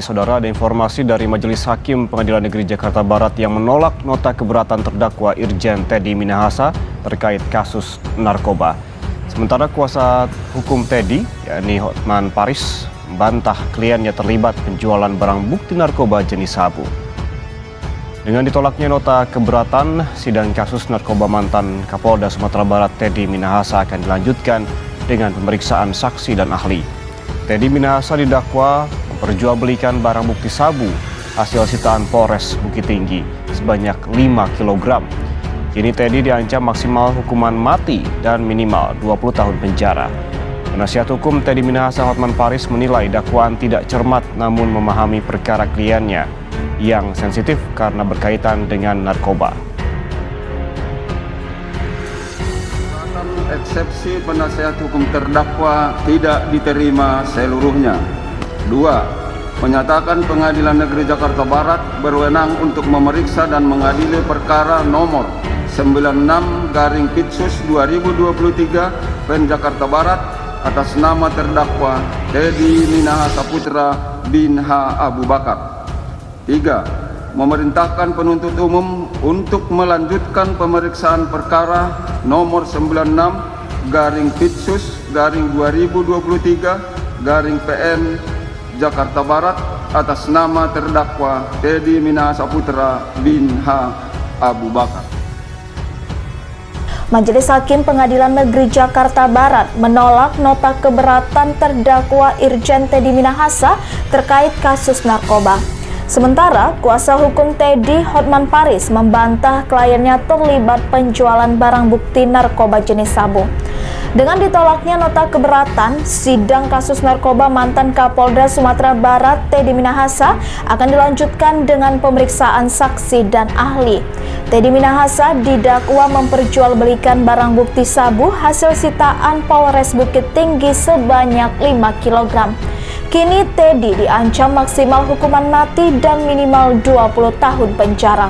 Saudara, ada informasi dari Majelis Hakim Pengadilan Negeri Jakarta Barat yang menolak nota keberatan terdakwa Irjen Teddy Minahasa terkait kasus narkoba. Sementara kuasa hukum Teddy, yakni Hotman Paris, membantah kliennya terlibat penjualan barang bukti narkoba jenis sabu. Dengan ditolaknya nota keberatan, sidang kasus narkoba mantan Kapolda Sumatera Barat Teddy Minahasa akan dilanjutkan dengan pemeriksaan saksi dan ahli. Teddy Minahasa didakwa memperjualbelikan barang bukti sabu hasil sitaan Polres Bukit Tinggi sebanyak 5 kg. Kini Teddy diancam maksimal hukuman mati dan minimal 20 tahun penjara. Penasihat hukum Teddy Minahasa Hotman Paris menilai dakwaan tidak cermat namun memahami perkara kliennya yang sensitif karena berkaitan dengan narkoba. Eksepsi penasihat hukum terdakwa tidak diterima seluruhnya. 2. Menyatakan Pengadilan Negeri Jakarta Barat berwenang untuk memeriksa dan mengadili perkara nomor 96/Pitsus-2023 Pen Jakarta Barat atas nama terdakwa Teddy Minahasa Putra bin H. Abu Bakar. 3. Memerintahkan penuntut umum untuk melanjutkan pemeriksaan perkara nomor 96/Pitsus-2023-PN Jakarta Barat atas nama terdakwa Teddy Minahasa Putra bin H. Abu Bakar. Majelis Hakim Pengadilan Negeri Jakarta Barat menolak nota keberatan terdakwa Irjen Teddy Minahasa terkait kasus narkoba. Sementara kuasa hukum Teddy, Hotman Paris, membantah kliennya terlibat penjualan barang bukti narkoba jenis sabu. Dengan ditolaknya nota keberatan, sidang kasus narkoba mantan Kapolda Sumatera Barat Teddy Minahasa akan dilanjutkan dengan pemeriksaan saksi dan ahli. Teddy Minahasa didakwa memperjualbelikan barang bukti sabu hasil sitaan Polres Bukit Tinggi sebanyak 5 kg. Kini Teddy diancam maksimal hukuman mati dan minimal 20 tahun penjara.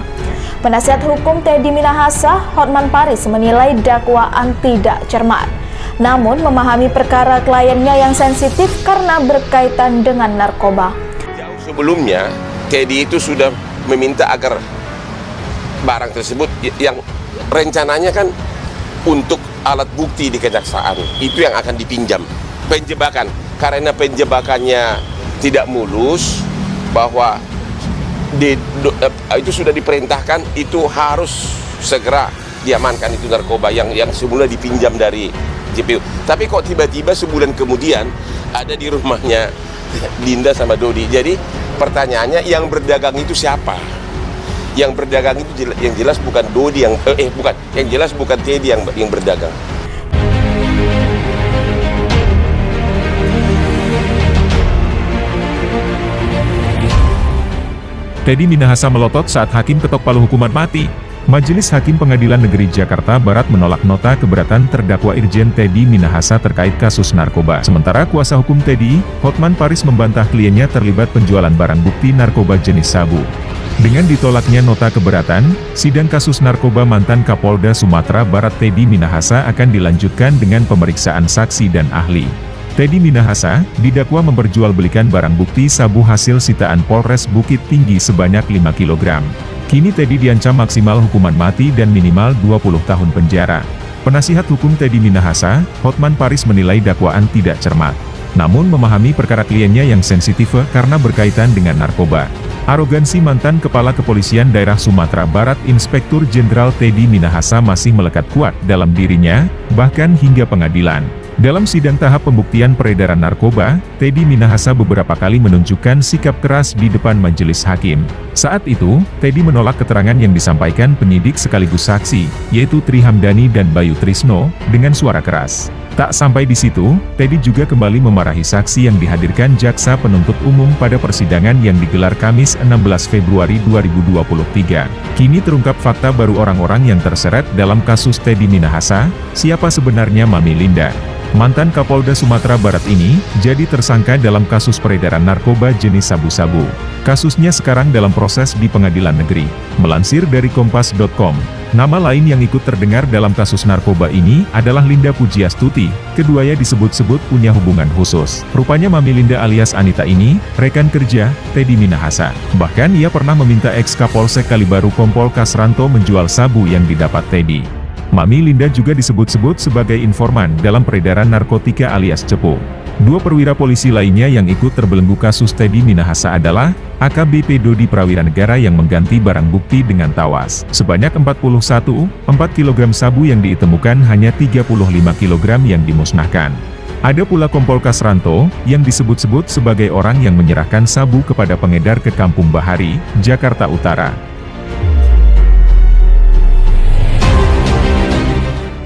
Penasihat hukum Teddy Minahasa, Hotman Paris, menilai dakwaan tidak cermat. Namun memahami perkara kliennya yang sensitif karena berkaitan dengan narkoba. Jauh sebelumnya, Teddy itu sudah meminta agar barang tersebut yang rencananya kan untuk alat bukti di kejaksaan, itu yang akan dipinjam. Penjebakan, karena penjebakannya tidak mulus, bahwa itu sudah diperintahkan, itu harus segera diamankan itu narkoba yang semula dipinjam dari JPU. Tapi kok tiba-tiba sebulan kemudian ada di rumahnya Linda sama Dodi. Jadi pertanyaannya, yang berdagang itu siapa? Yang berdagang itu yang jelas bukan Dodi yang jelas bukan Teddy yang berdagang. Teddy Minahasa melotot saat hakim ketok palu hukuman mati. Majelis Hakim Pengadilan Negeri Jakarta Barat menolak nota keberatan terdakwa Irjen Teddy Minahasa terkait kasus narkoba. Sementara kuasa hukum Teddy, Hotman Paris, membantah kliennya terlibat penjualan barang bukti narkoba jenis sabu. Dengan ditolaknya nota keberatan, sidang kasus narkoba mantan Kapolda Sumatera Barat Teddy Minahasa akan dilanjutkan dengan pemeriksaan saksi dan ahli. Teddy Minahasa didakwa memperjualbelikan barang bukti sabu hasil sitaan Polres Bukit Tinggi sebanyak 5 kg. Kini Teddy diancam maksimal hukuman mati dan minimal 20 tahun penjara. Penasihat hukum Teddy Minahasa, Hotman Paris, menilai dakwaan tidak cermat. Namun memahami perkara kliennya yang sensitif karena berkaitan dengan narkoba. Arogansi mantan Kepala Kepolisian Daerah Sumatera Barat Inspektur Jenderal Teddy Minahasa masih melekat kuat dalam dirinya, bahkan hingga pengadilan. Dalam sidang tahap pembuktian peredaran narkoba, Teddy Minahasa beberapa kali menunjukkan sikap keras di depan majelis hakim. Saat itu, Teddy menolak keterangan yang disampaikan penyidik sekaligus saksi, yaitu Tri Hamdani dan Bayu Trisno, dengan suara keras. Tak sampai di situ, Teddy juga kembali memarahi saksi yang dihadirkan jaksa penuntut umum pada persidangan yang digelar Kamis 16 Februari 2023. Kini terungkap fakta baru orang-orang yang terseret dalam kasus Teddy Minahasa, siapa sebenarnya Mami Linda. Mantan Kapolda Sumatera Barat ini jadi tersangka dalam kasus peredaran narkoba jenis sabu-sabu. Kasusnya sekarang dalam proses di pengadilan negeri. Melansir dari Kompas.com, nama lain yang ikut terdengar dalam kasus narkoba ini adalah Linda Pujiastuti. Keduanya disebut-sebut punya hubungan khusus. Rupanya Mami Linda alias Anita ini, rekan kerja Teddy Minahasa. Bahkan ia pernah meminta ex-Kapolsek Kalibaru Kompol Kasranto menjual sabu yang didapat Teddy. Mami Linda juga disebut-sebut sebagai informan dalam peredaran narkotika alias cepu. Dua perwira polisi lainnya yang ikut terbelenggu kasus Teddy Minahasa adalah AKBP Dodi Prawiranegara yang mengganti barang bukti dengan tawas. Sebanyak 4 kg sabu yang ditemukan, hanya 35 kg yang dimusnahkan. Ada pula Kompol Kasranto, yang disebut-sebut sebagai orang yang menyerahkan sabu kepada pengedar ke Kampung Bahari, Jakarta Utara.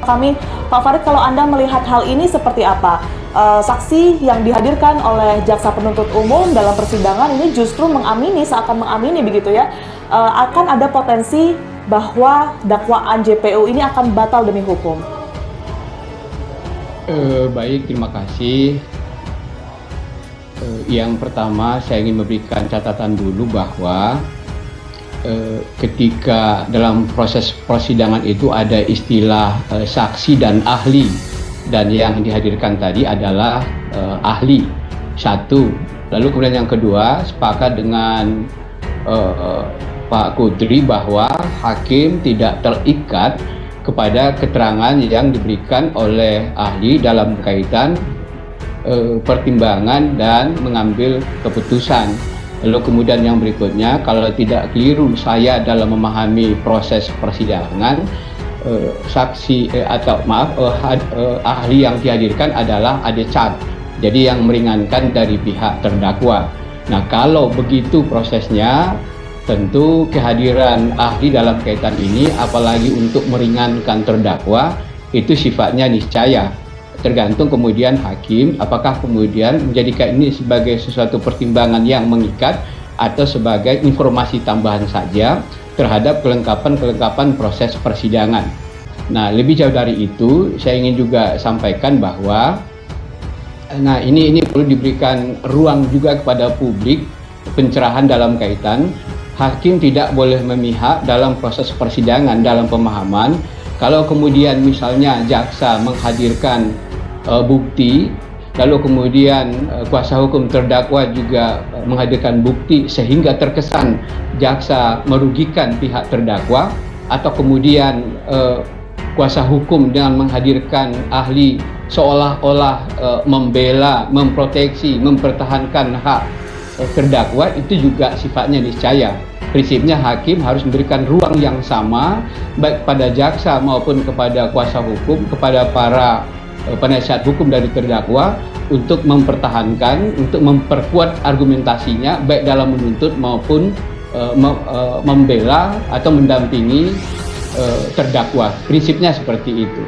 Pak Farid, kalau Anda melihat hal ini seperti apa? Saksi yang dihadirkan oleh jaksa penuntut umum dalam persidangan ini justru seakan mengamini begitu ya, akan ada potensi bahwa dakwaan JPU ini akan batal demi hukum. Baik, terima kasih. Yang pertama, saya ingin memberikan catatan dulu bahwa ketika dalam proses persidangan itu ada istilah saksi dan ahli, dan yang dihadirkan tadi adalah ahli satu. Lalu kemudian yang kedua, sepakat dengan Pak Kudri bahwa hakim tidak terikat kepada keterangan yang diberikan oleh ahli dalam kaitan pertimbangan dan mengambil keputusan. Lalu kemudian yang berikutnya, kalau tidak keliru saya dalam memahami proses persidangan, ahli yang dihadirkan adalah adecat, jadi yang meringankan dari pihak terdakwa. Nah, kalau begitu prosesnya, tentu kehadiran ahli dalam kaitan ini, apalagi untuk meringankan terdakwa, itu sifatnya niscaya. Tergantung kemudian hakim apakah kemudian menjadikan ini sebagai sesuatu pertimbangan yang mengikat atau sebagai informasi tambahan saja terhadap kelengkapan proses persidangan. Nah, lebih jauh dari itu, saya ingin juga sampaikan bahwa ini perlu diberikan ruang juga kepada publik, pencerahan dalam kaitan hakim tidak boleh memihak dalam proses persidangan. Dalam pemahaman, kalau kemudian misalnya jaksa menghadirkan bukti, lalu kemudian kuasa hukum terdakwa juga menghadirkan bukti sehingga terkesan jaksa merugikan pihak terdakwa, atau kemudian kuasa hukum dengan menghadirkan ahli seolah-olah membela, memproteksi, mempertahankan hak terdakwa, itu juga sifatnya niscaya. Prinsipnya hakim harus memberikan ruang yang sama baik kepada jaksa maupun kepada kuasa hukum, kepada para penasihat hukum dari terdakwa, untuk mempertahankan, untuk memperkuat argumentasinya baik dalam menuntut maupun membela atau mendampingi terdakwa. Prinsipnya seperti itu.